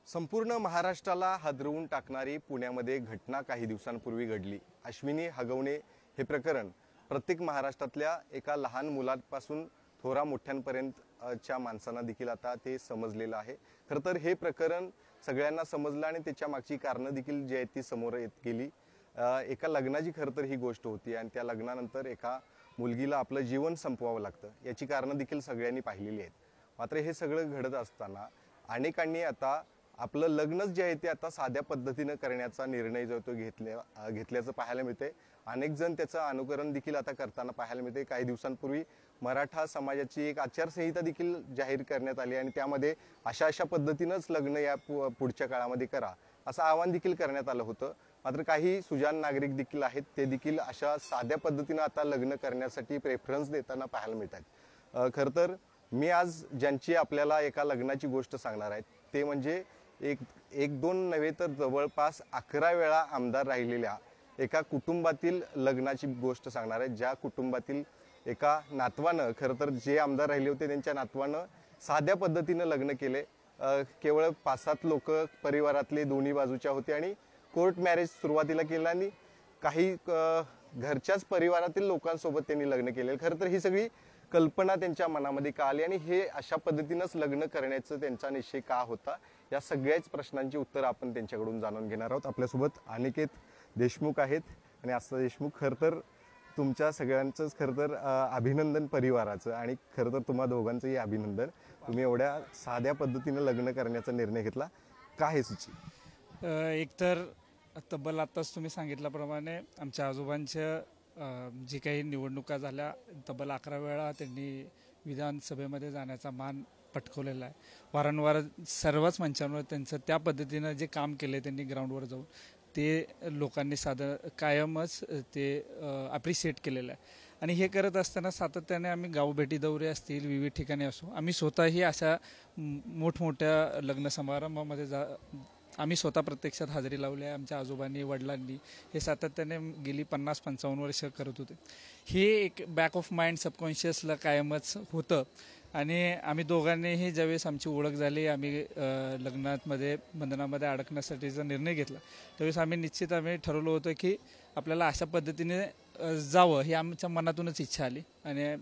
संपूर्ण महाराष्ट्राला हादरवून टाकणारी पुण्यामध्ये घटना काही दिवसांपूर्वी घडली। अश्विनी हगवणे हे प्रकरण प्रत्येक महाराष्ट्रातल्या एका लहान मुलापासून थोरा मोठ्यांपर्यंतच्या माणसांना देखील आता ते समजलेलं आहे। खरं तर हे प्रकरण सगळ्यांना समजलं आणि त्याच्या मागची कारणं देखील जी आहेत ती समोर येत गेली। एका लग्नाची खरं तर ही गोष्ट होती आणि त्या लग्नानंतर एका मुलगीला आपलं जीवन संपवावं लागतं याची कारणं देखील सगळ्यांनी पाहिलेली आहेत। मात्र हे सगळं घडत असताना अनेकांनी आता आपलं लग्नच जे आहे ते आता साध्या पद्धतीने करण्याचा निर्णय जो तो घेतल्याचं पाहायला मिळते। अनेक जण त्याचं अनुकरण देखील आता करताना पाहायला मिळते। काही दिवसांपूर्वी मराठा समाजाची एक आचारसंहिता देखील जाहीर करण्यात आली आणि त्यामध्ये अशा पद्धतीनेच लग्न या पुढच्या काळामध्ये करा असं आवाहन देखील करण्यात आलं होतं। मात्र काही सुजाण नागरिक देखील आहेत ते देखील अशा साध्या पद्धतीने आता लग्न करण्यासाठी प्रेफरन्स देताना पाहायला मिळतात। खरं तर मी आज ज्यांची आपल्याला एका लग्नाची गोष्ट सांगणार आहे ते म्हणजे एक दोन नव्हे तर जवळपास 11 वेळा आमदार राहिलेल्या एका कुटुंबातील लग्नाची गोष्ट सांगणार आहे। ज्या कुटुंबातील एका नातवानं खरं तर जे आमदार राहिले होते त्यांच्या नातवानं साध्या पद्धतीने लग्न केले। केवळ 5-7 लोक परिवारातले दोन्ही बाजूच्या होते आणि कोर्ट मॅरेज सुरुवातीला केलं आणि काही घरच्याच परिवारातील लोकांसोबत त्यांनी लग्न केले। खरं तर ही सगळी कल्पना त्यांच्या मनामध्ये का आली आणि हे अशा पद्धतीनेच लग्न करण्याचं त्यांचा निश्चय का होता या सगळ्याच प्रश्नांची उत्तर आपण त्यांच्याकडून जाणून घेणार आहोत। आपल्यासोबत अनिकेत देशमुख आहेत आणि आस्था देशमुख। खरं तर तुमच्या सगळ्यांचंच खरं तर अभिनंदन परिवाराचं आणि खरं तर तुम्हा दोघांचंही अभिनंदन। तुम्ही एवढ्या साध्या पद्धतीने लग्न करण्याचा निर्णय घेतला, काय हे सुची? एकतर तब्बल आत्ताच तुम्ही सांगितल्याप्रमाणे आमच्या आजोबांच्या जी काही निवडणुका झाल्या तब्बल 11 वेळा त्यांनी विधानसभेमध्ये जाण्याचा मान पटकवलेला आहे। वारंवार सर्वच मंचांवर त्यांचं त्या पद्धतीनं जे काम केले त्यांनी ग्राउंडवर जाऊन ते लोकांनी कायमच ते अप्रिशिएट केलेलं आहे। आणि हे करत असताना सातत्याने आम्ही गावभेटी दौरे असतील विविध ठिकाणी असो आम्ही स्वतःही अशा मोठमोठ्या लग्न समारंभामध्ये आम्ही स्वतः प्रत्यक्षात हजेरी लावली आहे। आमच्या आजोबांनी वडिलांनी हे सातत्याने गेली 50-55 वर्ष करत होते। हे एक बॅक ऑफ माइंड सबकॉन्शियसला कायमच होतं आणि आम्ही दोघांनीही ज्यावेळेस आमची ओळख झाली आम्ही लग्नामध्ये बंधनामध्ये अडकण्यासाठीचा निर्णय घेतला त्यावेळेस आम्ही ठरवलं होतं की आपल्याला अशा पद्धतीने जावं ही आमच्या मनातूनच इच्छा आली। आणि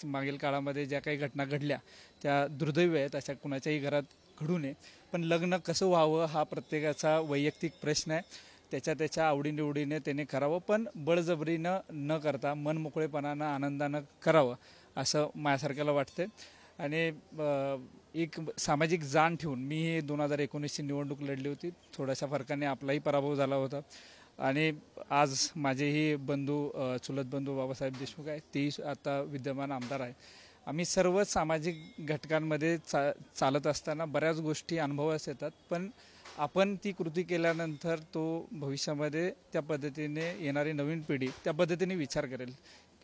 मागील काळामध्ये ज्या काही घटना घडल्या त्या दुर्दैवी आहेत, अशा कुणाच्याही घरात घडू नये। पण लग्न कसं व्हावं हा प्रत्येकाचा वैयक्तिक प्रश्न आहे। त्याच्या आवडीनिवडीने त्याने करावं, पण बळजबरीनं न करता मन मोकळेपणानं आनंदानं करावं असं माझ्यासारख्याला वाटतं। आणि एक सामाजिक जाण ठेवून मी 2019ची निवडणूक लढली होती। थोड्याशा फरकाने आपलाही पराभव झाला होता आणि आज माझेही चुलत बंधू बाबासाहेब देशमुख आहेत, तेही आता विद्यमान आमदार आहे। आम्ही सर्व सामाजिक घटकांमध्ये चालत असताना बऱ्याच गोष्टी अनुभवास येतात, पण आपण ती कृती केल्यानंतर तो भविष्यामध्ये त्या पद्धतीने येणारी नवीन पिढी त्या पद्धतीने विचार करेल।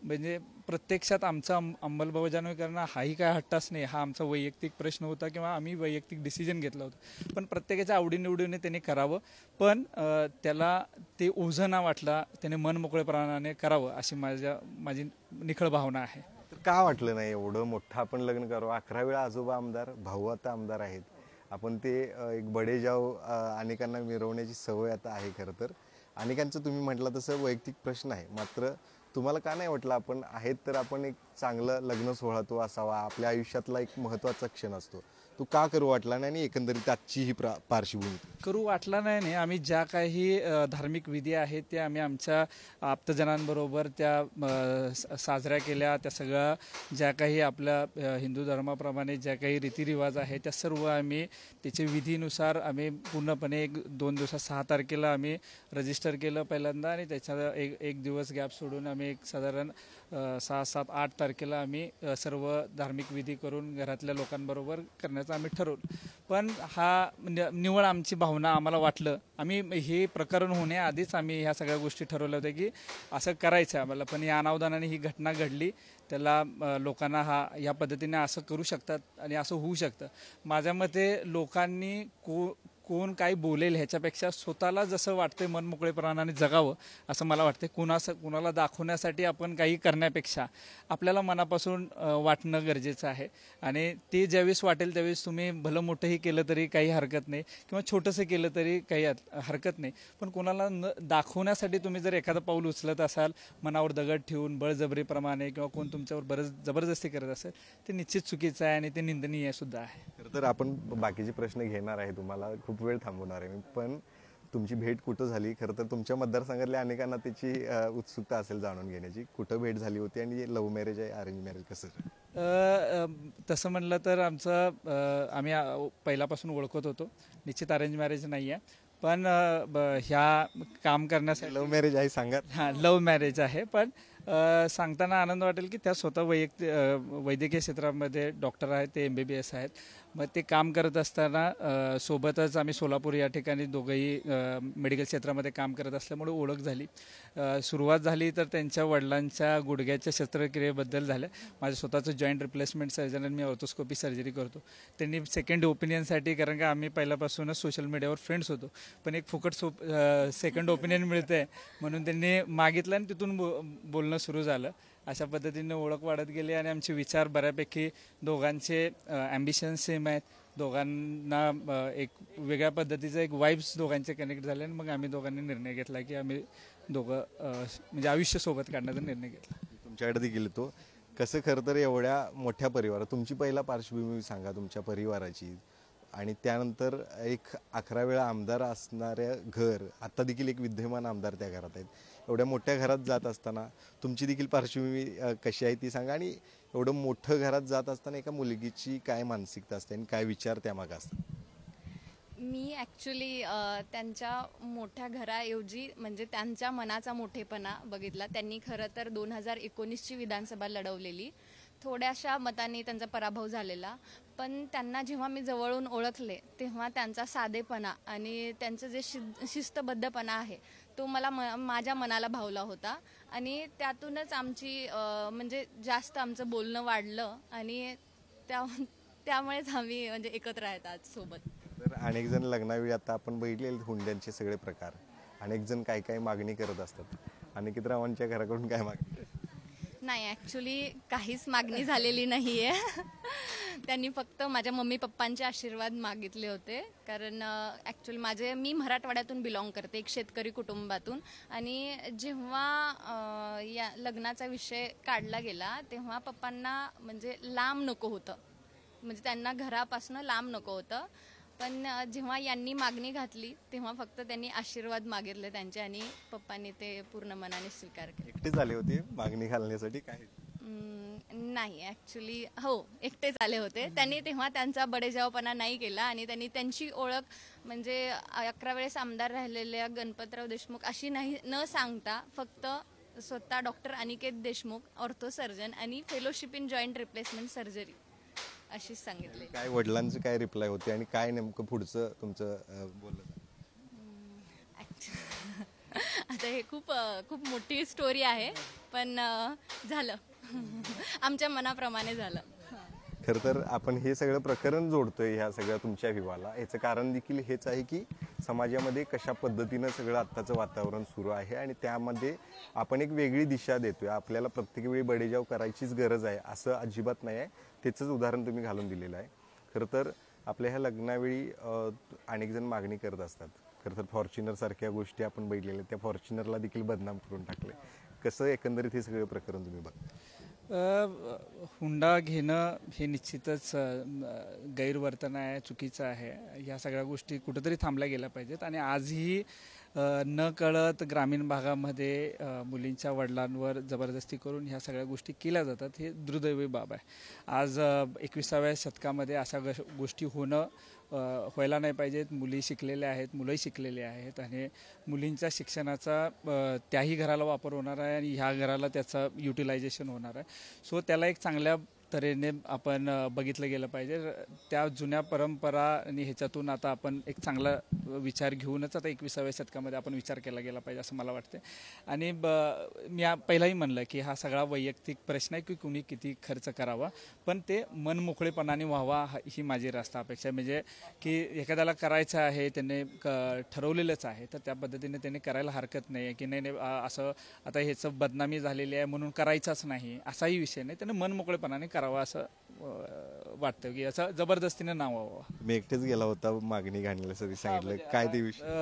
म्हणजे प्रत्यक्षात आमचा अंमलबजावणी करणं हाही काय हट्टाच नाही, हा आमचा वैयक्तिक प्रश्न होता किंवा आम्ही वैयक्तिक डिसिजन घेतला होता। पण प्रत्येकाच्या आवडीनिवडीने त्याने करावं, पण त्याला ते ओझं ना वाटला, त्याने मन मोकळेपणाने करावं अशी माझी निखळ भावना आहे। का वाटलं नाही एवढं मोठं आपण लग्न करावं? 11 वेळा आजोबा आमदार, भाऊ आता आमदार आहेत, आपण ते एक बडेजाव अनेकांना मिरवण्याची सवय आता आहे। खरं तर अनेकांचं तुम्ही म्हटलं तसं वैयक्तिक प्रश्न आहे, मात्र तुम्हाला का नाही वाटलं आपण आहेत तर आपण एक चांगलं लग्न सोहळा तो असावा, आपल्या आयुष्यातला एक महत्त्वाचा क्षण असतो, तो का करू वाटला नाही? आणि एकंदरीत आजची ही पार्श्वभूमी करू वाटला नाही। आम्ही ज्या काही धार्मिक विधी आहेत त्या आम्ही आमच्या आप्तजनांबरोबर त्या साजऱ्या केल्या। त्या सगळ्या ज्या काही आपल्या हिंदू धर्माप्रमाणे ज्या काही रीतिरिवाज आहेत त्या सर्व आम्ही त्याच्या विधीनुसार आम्ही पूर्णपणे 2 दिवसात 6 तारखेला आम्ही रजिस्टर केलं पहिल्यांदा आणि त्याच्या एक दिवस गॅप सोडून आम्ही एक साधारण 6, 7, 8 तारखेला आम्ही सर्व धार्मिक विधी करून घरातल्या लोकांबरोबर करण्याचं आम्ही ठरवलं। पण हा निवळ आमची भावना आम्हाला वाटलं, आम्ही हे प्रकरण होण्याआधीच आम्ही ह्या सगळ्या गोष्टी ठरवल्या होत्या की असं करायचं आहे आम्हाला। पण या अनावधानाने ही घटना घडली, त्याला लोकांना या पद्धतीने असं करू शकतात आणि असं होऊ शकतं। माझ्या मते लोकांनी कोण काय बोलेल ह्याच्यापेक्षा स्वतःला जसं वाटतंय मन मोकळेपणाने जगावं असं मला वाटतं. कुणाला दाखवण्यासाठी आपण काही करण्यापेक्षा आपल्याला मनापासून वाटणं गरजेचं आहे. आणि ते ज्यावेळेस वाटेल त्यावेळेस तुम्ही भलं मोठंही केलं तरी काही हरकत नाही किंवा छोटंसं केलं तरी काही हरकत नाही. पण कोणाला दाखवण्यासाठी तुम्ही जर एखादं पाऊल उचलत असाल मनावर दगड ठेवून बळजबरीप्रमाणे किंवा कोण तुमच्यावर जबरदस्ती करत असेल ते निश्चित चुकीचं आहे आणि ते निंदनीय सुद्धा आहे. खरं तर आपण बाकीचे प्रश्न घेणार आहे, तुम्हाला खूप वेळ थांबवणार आहे मी, पण तुमची भेट कुठं झाली? खरं तर तुमच्या मतदारसंघातल्या अनेकांना त्याची उत्सुकता असेल जाणून घेण्याची. कुठं भेट झाली होती आणि लव्ह मॅरेज आहे अरेंज मॅरेज कसं? तसं म्हणलं तर आम्ही पहिल्यापासून ओळखत होतो. निश्चित अरेंज मॅरेज नाही आहे, पण ह्या काम करण्यासाठी लव्ह मॅरेज आहे सांगा. हां, लव्ह मॅरेज आहे. पण सांगताना आनंद वाटेल की त्या स्वतः वैद्यकीय क्षेत्रामध्ये डॉक्टर आहेत, ते MBBS आहेत. मग ते काम करत असताना सोबतच आम्ही सोलापूर या ठिकाणी दोघंही मेडिकल क्षेत्रामध्ये काम करत असल्यामुळे ओळख झाली. सुरुवात झाली तर त्यांच्या वडिलांच्या गुडघ्याच्या शस्त्रक्रियेबद्दल झाल्या. माझं स्वतःचं जॉईंट रिप्लेसमेंट सर्जन आणि मी ऑर्थोस्कोपी सर्जरी करतो. त्यांनी सेकंड ओपिनियनसाठी, कारण का आम्ही पहिल्यापासूनच सोशल मीडियावर फ्रेंड्स होतो, पण एक फुकट सेकंड ओपिनियन मिळते म्हणून त्यांनी मागितलं आणि तिथून बोलणं सुरू झालं. अशा पद्धतीने ओळख वाढत गेली आणि आमचे विचार बऱ्यापैकी दोघांचे ॲम्बिशन सेम आहेत. दोघांना एक वेगळ्या पद्धतीचं एक वाईब्स दोघांचे कनेक्ट झाले आणि मग आम्ही दोघांनी निर्णय घेतला की आम्ही दोघं म्हणजे आयुष्य सोबत काढण्याचा निर्णय घेतला. तुमच्याकडे देखील तो कसं? खरं तर एवढ्या मोठ्या परिवारात तुमची पहिला पार्श्वभूमी सांगा तुमच्या परिवाराची, आणि त्यानंतर एक 11 वेळा आमदार असणाऱ्या घर, आता देखील एक विद्यमान आमदार त्या घरात आहेत. एवढ्या मोठ्या घरात जात असताना तुमची देखील पार्श्वभूमी कशी आहे ती सांगा. आणि एवढं मोठं घरात जात असताना एका मुलगीची काय मानसिकता असते आणि काय विचार त्यामागे असतात? मी ॲक्च्युली त्यांच्या मोठ्या घराऐवजी म्हणजे त्यांच्या मनाचा मोठेपणा बघितला. त्यांनी खरं तर 2019ची विधानसभा लढवलेली, थोड्याशा मतांनी त्यांचा पराभव झालेला. पण त्यांना जेव्हा मी जवळून ओळखले तेव्हा त्यांचा साधेपणा आणि त्यांचं जे शिस्तबद्धपणा आहे तो मला माझ्या मनाला भावला होता. आणि त्यातूनच आमची म्हणजे जास्त आमचं बोलणं वाढलं आणि त्यामुळेच आम्ही म्हणजे एकत्र आहेत आज सोबत. तर अनेक जण लग्नावेळी, आता आपण बघितलेले हुंड्यांचे सगळे प्रकार, अनेक जण काय काय मागणी करत असतात. अनिकेत रावांच्या घराकडून काय मागणी? नाही, ॲक्च्युली काहीच मागणी झालेली नाही आहे. त्यांनी फक्त माझ्या मम्मी पप्पांचे आशीर्वाद मागितले होते. कारण ॲक्च्युली मी मराठवाड्यातून बिलॉंग करते, एक शेतकरी कुटुंबातून. आणि जेव्हा या लग्नाचा विषय काढला गेला तेव्हा पप्पांना म्हणजे लांब नको होतं, म्हणजे त्यांना घरापासून लांब नको होतं. पण जेव्हा यांनी मागणी घातली तेव्हा फक्त त्यांनी आशीर्वाद मागितले त्यांचे आणि पप्पांनी ते पूर्ण मनाने स्वीकार केले. एकटे झाले होते मागणी घालण्यासाठी? काय नाही, ॲक्च्युली हो, एकटेच आले होते. त्यांनी तेव्हा त्यांचा बडेजावपणा नाही केला आणि त्यांनी त्यांची ओळख म्हणजे 11 वेळेस आमदार राहिलेल्या गणपतराव देशमुख अशी नाही न सांगता फक्त स्वतः doctor Aniket Deshmukh, ortho surgeon आणि fellowship in joint replacement surgery अशीच सांगितले. काय वडिलांचं काय रिप्लाय होते आणि काय नेमकं पुढचं तुमचं बोललं? आता हे खूप खूप मोठी स्टोरी आहे, पण झालं आमच्या मनाप्रमाणे झालं. खरं तर आपण हे सगळं प्रकरण जोडतोय ह्या सगळ्या तुमच्या विवाहाला, याचं कारण देखील हेच आहे की समाजामध्ये कशा पद्धतीनं सगळं आत्ताचं वातावरण सुरू आहे आणि त्यामध्ये आपण एक वेगळी दिशा देतोय. आपल्याला प्रत्येक वेळी बडेजाव करायचीच गरज आहे असं अजिबात नाही आहे. त्याचंच उदाहरण तुम्ही घालून दिलेलं आहे. खरं तर आपल्या ह्या लग्नावेळी अनेक जण मागणी करत असतात. खरं तर फॉर्च्युनर सारख्या गोष्टी आपण बघितलेल्या, त्या फॉर्च्युनरला देखील बदनाम करून टाकले. कसं एकंदरीत हे सगळं प्रकरण तुम्ही बघता? हुंडा घेणं हे निश्चितच गैरवर्तन आहे, चुकीचं आहे. ह्या सगळ्या गोष्टी कुठंतरी थांबल्या गेल्या पाहिजेत. आणि आजही न कळत ग्रामीण भागामध्ये मुलींच्या वडिलांवर जबरदस्ती करून ह्या सगळ्या गोष्टी केल्या जातात. हे दुर्दैवी बाब आहे. आज 21व्या शतकामध्ये अशा गोष्टी व्हायला नाही पाहिजेत. मुली शिकलेल्या आहेत, मुलंही शिकलेले आहेत आणि मुलींच्या शिक्षणाचा त्याही घराला वापर होणार आहे आणि ह्या घराला त्याचं युटिलायझेशन होणार आहे. सो त्याला एक चांगल्या तऱ्हेने आपण बघितलं गेलं पाहिजे. त्या जुन्या परंपरा आणि ह्याच्यातून आता आपण एक चांगला विचार घेऊनच आता 21व्या शतकामध्ये आपण विचार केला गेला पाहिजे असं मला वाटतं. आणि मी पहिलाही म्हणलं की हा सगळा वैयक्तिक प्रश्न आहे की कुणी किती खर्च करावा, पण ते मनमोकळेपणाने व्हावा ही माझी रास्त अपेक्षा आहे. म्हणजे की एखाद्याला करायचं आहे, त्याने ठरवलेलंच आहे, तर त्या पद्धतीने त्याने करायला हरकत नाही की नाही असं आता ह्याचं बदनामी झालेली आहे म्हणून करायचाच नाही असाही विषय नाही. त्याने मनमोकळेपणाने करावा असं वाटतं की असं जबरदस्तीने नाव व्हावं. मी एकटेच गेला होता मागणी घालण्यासाठी सांगितलं, काय ते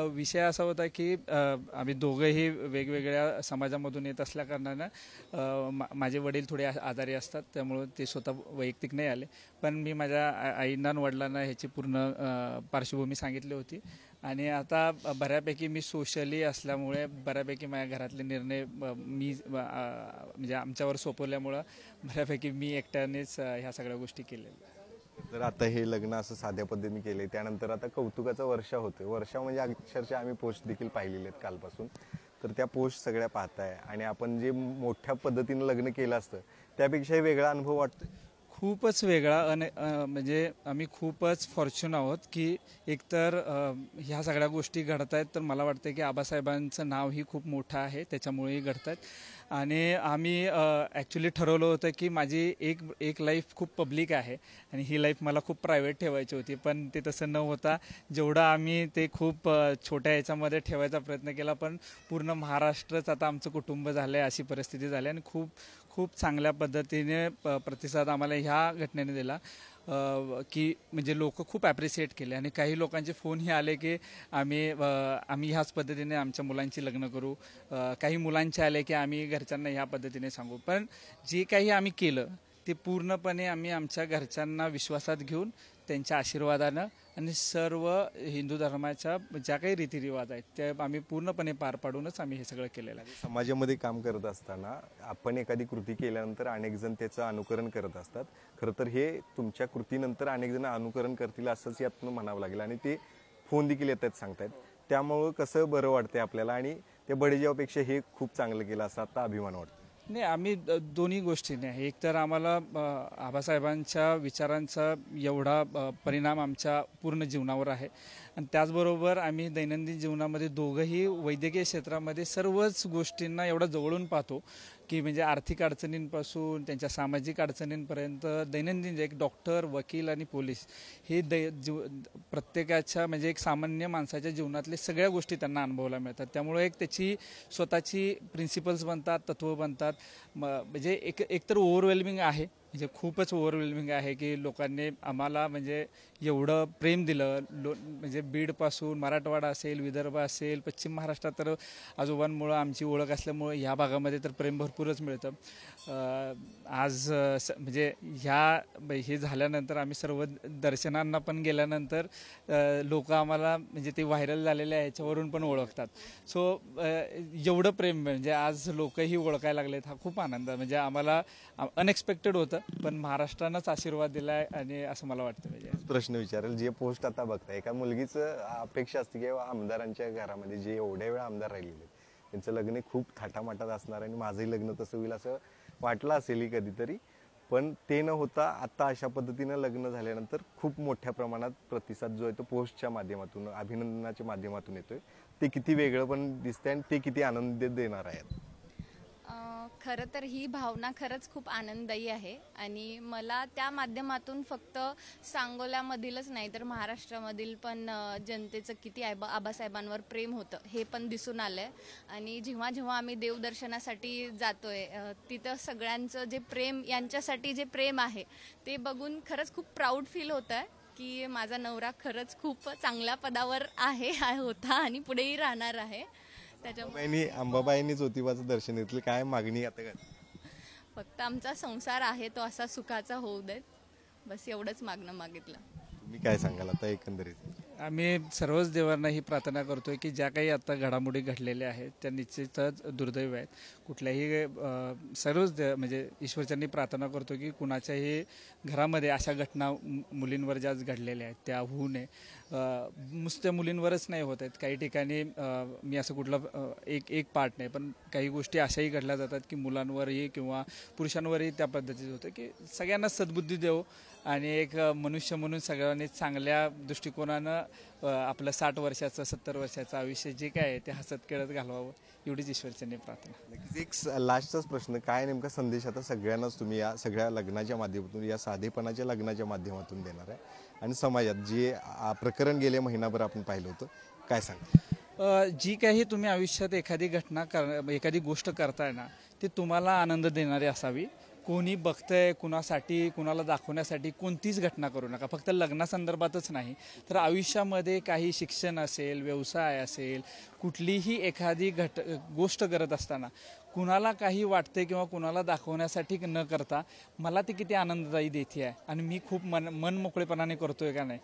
विषय असा होता की आम्ही दोघंही वेगवेगळ्या समाजामधून येत असल्या कारणानं माझे वडील थोडे आजारी असतात, त्यामुळं ते स्वतः वैयक्तिक नाही आले, पण मी माझ्या आईंना आणि वडिलांना ह्याची पूर्ण पार्श्वभूमी सांगितली होती. आणि आता बऱ्यापैकी मी सोशली असल्यामुळे बऱ्यापैकी माझ्या घरातले निर्णय मी म्हणजे आमच्यावर सोपवल्यामुळं बऱ्यापैकी मी एकट्यानेच ह्या सगळ्या गोष्टी केलेल्या. तर आता हे लग्न असं साध्या पद्धतीने केले, त्यानंतर आता कौतुकाचा वर्षा होते. वर्षा म्हणजे अक्षरशः आम्ही पोस्ट देखील पाहिलेले आहेत कालपासून, तर त्या पोस्ट सगळ्या पाहताय आणि आपण जे मोठ्या पद्धतीने लग्न केलं असतं त्यापेक्षाही वेगळा अनुभव वाटतो. खूपच वेगळा म्हणजे आम्ही खूपच फॉर्च्युन आहोत की एकतर ह्या सगळ्या गोष्टी घडत आहेत, तर मला वाटतं की आबासाहेबांचं नावही खूप मोठं आहे त्याच्यामुळेही घडत आहेत. आणि आम्ही ॲक्च्युली ठरवलं होतं की माझी एक लाईफ खूप पब्लिक आहे आणि ही लाईफ मला खूप प्रायव्हेट ठेवायची होती, पण ते तसं न होता जेवढं आम्ही ते खूप छोट्या ह्याच्यामध्ये ठेवायचा प्रयत्न केला, पण पूर्ण महाराष्ट्रच आता आमचं कुटुंब झालं आहे अशी परिस्थिती झाली. आणि खूप खूप चांगल्या पद्धतीने प्रतिसाद आम्हाला ह्या घटनेने दिला की म्हणजे लोक खूप ॲप्रिशिएट केले. आणि काही लोकांचे फोनही आले की आम्ही ह्याच पद्धतीने आमच्या मुलांची लग्न करू. काही मुलांचे आले की आम्ही घरच्यांना ह्या पद्धतीने सांगू. पण जे काही आम्ही केलं ते पूर्णपणे आम्ही आमच्या घरच्यांना विश्वासात घेऊन त्यांच्या आशीर्वादानं आणि सर्व हिंदू धर्माच्या ज्या काही रीतिरिवाज आहेत ते आम्ही पूर्णपणे पार पाडूनच आम्ही हे सगळं केलेलं आहे. समाजामध्ये काम करत असताना आपण एखादी कृती केल्यानंतर अनेक जण त्याचं अनुकरण करत असतात. खरं तर हे तुमच्या कृतीनंतर अनेक जण अनुकरण करतील असंच यातनं म्हणावं लागेल. आणि ते फोन देखील येतात, सांगतायत. त्यामुळं कसं बरं वाटतंय आपल्याला आणि ते बडेजावपेक्षा हे खूप चांगलं केलं असं आता अभिमान वाटतो. नाही, आम्ही दोन्ही गोष्टीने आहे. एक तर आम्हाला आबासाहेबांच्या विचारांचा एवढा परिणाम आमच्या पूर्ण जीवनावर आहे आणि त्याचबरोबर आम्ही दैनंदिन जीवनामध्ये दोघंही वैद्यकीय क्षेत्रामध्ये सर्वच गोष्टींना एवढा जवळून पाहतो की म्हणजे आर्थिक अडचणींपासून त्यांच्या सामाजिक अडचणींपर्यंत दैनंदिन एक डॉक्टर, वकील आणि पोलीस हे प्रत्येकाच्या म्हणजे एक सामान्य माणसाच्या जीवनातले सगळ्या गोष्टी त्यांना अनुभवायला मिळतात. त्यामुळे एक त्याची स्वतःची प्रिन्सिपल्स बनतात, तत्त्व बनतात. म्हणजे एकतर ओव्हरवेल्मिंग आहे, म्हणजे खूपच ओव्हरवेल्मिंग आहे की लोकांनी आम्हाला म्हणजे एवढं प्रेम दिलं. म्हणजे बीडपासून मराठवाडा असेल, विदर्भ असेल, पश्चिम महाराष्ट्रात तर आजोबांमुळं आमची ओळख असल्यामुळं ह्या भागामध्ये तर प्रेम भरपूरच मिळतं. आज म्हणजे हे झाल्यानंतर आम्ही सर्व दर्शनांना पण गेल्यानंतर लोक आम्हाला म्हणजे ते व्हायरल झालेले आहे ह्याच्यावरून पण ओळखतात. सो एवढं प्रेम म्हणजे आज लोकही ओळखायला लागलेत. हा खूप आनंद म्हणजे आम्हाला अनएक्सपेक्टेड होतं, पण महाराष्ट्रानंच आशीर्वाद दिला आहे आणि असं मला वाटतं. म्हणजे प्रश्न विचारेल, जे पोस्ट आता बघताय, एका मुलगीचं अपेक्षा असते की आमदारांच्या घरामध्ये जे एवढ्या वेळा आमदार राहिलेले त्यांचं लग्न खूप थाटामाटात असणार आणि माझंही लग्न तसं होईल असं वाटलं असेलही कधीतरी. पण ते न होता आता अशा पद्धतीनं लग्न झाल्यानंतर खूप मोठ्या प्रमाणात प्रतिसाद जो आहे तो पोस्टच्या माध्यमातून, अभिनंदनाच्या माध्यमातून येतोय. ते किती वेगळं पण दिसतंय आणि ते किती आनंद देणार आहेत. खरं तर ही भावना खरंच खूप आनंददायी आहे आणि मला त्या माध्यमातून फक्त सांगोल्यामधीलच नाही तर महाराष्ट्रामधील पण जनतेचं किती आबासाहेबांवर प्रेम होतं हे पण दिसून आलंय. आणि जेव्हा जेव्हा आम्ही देवदर्शनासाठी जातोय तिथं सगळ्यांचं जे प्रेम, यांच्यासाठी जे प्रेम आहे ते बघून खरंच खूप प्राऊड फील होत आहे की माझा नवरा खरंच खूप चांगल्या पदावर होता आणि पुढेही राहणार आहे. अंबाबाईंनी ज्योतिबाचं दर्शन घेतलं. काय मागणी आता काय? फक्त आमचा संसार आहे तो असा सुखाचा होऊ देत, बस एवढंच मागणं मागितलं. तुम्ही काय सांगाल आता एकंदरीत? आम्ही सर्वच देवांना ही प्रार्थना करतोय की ज्या काही आता घडामोडी घडलेल्या आहेत त्या निश्चितच दुर्दैव आहेत. कुठल्याही म्हणजे ईश्वरच्यांनी प्रार्थना करतो की कुणाच्याही घरामध्ये अशा घटना मुलींवर ज्या घडलेल्या आहेत त्या होऊ नये. नुसत्या मुलींवरच नाही होत आहेत, काही ठिकाणी मी असं कुठलं एक पार्ट नाही, पण काही गोष्टी अशाही घडल्या जातात की मुलांवरही किंवा पुरुषांवरही त्या पद्धतीचं होतं की सगळ्यांना सद्बुद्धी देऊ आणि एक मनुष्य म्हणून सगळ्यांनी चांगल्या दृष्टिकोनानं आपलं 60 वर्षाचं 70 वर्षाचं आयुष्य जे काय आहे ते हसत खेळत घालवावं एवढीच ईश्वरचरणी प्रार्थना. नक्कीच एक लास्टचाच प्रश्न, काय नेमका संदेश आता सगळ्यांनाच तुम्ही या सगळ्या लग्नाच्या माध्यमातून, या साधेपणाच्या लग्नाच्या माध्यमातून देणार आहे आणि समाजात जे प्रकरण गेले महिनाभर आपण पाहिलं होतं, काय सांगा? जी काही तुम्ही आयुष्यात एखादी गोष्ट करताय ना ती तुम्हाला आनंद देणारी असावी. कोणी बघतंय कुणासाठी, कुणाला दाखवण्यासाठी कोणतीच घटना करू नका. फक्त लग्नासंदर्भातच नाही तर आयुष्यामध्ये काही शिक्षण असेल, व्यवसाय असेल, कुठलीही एखादी गोष्ट करत असताना कुणाला काही वाटते किंवा कुणाला दाखवण्यासाठी न करता मला ती किती आनंददायी देते आहे आणि मी खूप मन मोकळेपणाने करतोय का नाही,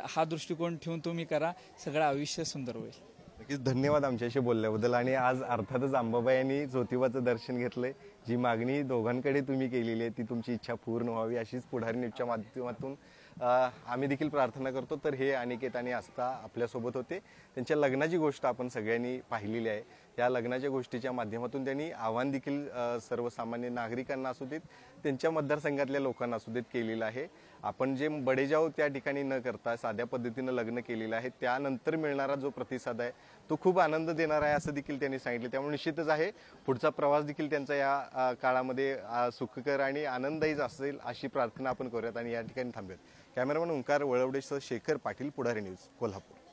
हा दृष्टिकोन ठेवून तुम्ही करा. सगळं आयुष्य सुंदर होईल. नक्कीच धन्यवाद आमच्याशी बोलल्याबद्दल. आणि आज अर्थातच अंबाबाई यांनी ज्योतिबाचं दर्शन घेतलंय. जी मागणी दोघांकडे तुम्ही केलेली आहे ती तुमची इच्छा पूर्ण व्हावी अशीच पुढारी न्यूजच्या माध्यमातून आम्ही देखील प्रार्थना करतो. तर हे अनिकेत आणि आस्था आपल्यासोबत होते. त्यांच्या लग्नाची गोष्ट आपण सगळ्यांनी पाहिलेली आहे. या लग्नाच्या गोष्टीच्या माध्यमातून त्यांनी आव्हान देखील सर्वसामान्य नागरिकांना असू देत, त्यांच्या मतदारसंघातल्या लोकांना असू देत केलेलं आहे. आपण जे बडेजाव त्या ठिकाणी न करता साध्या पद्धतीनं लग्न केलेलं आहे, त्यानंतर मिळणारा जो प्रतिसाद आहे तो खूप आनंद देणारा आहे असं देखील त्यांनी सांगितलं. त्यामुळे निश्चितच आहे पुढचा प्रवास देखील त्यांचा या काळामध्ये सुखकर आणि आनंददायीच असेल अशी प्रार्थना आपण करूयात आणि या ठिकाणी थांबूयात. कॅमेरामन ओंकार वळवडेसह शेखर पाटील, पुढारी न्यूज, कोल्हापूर.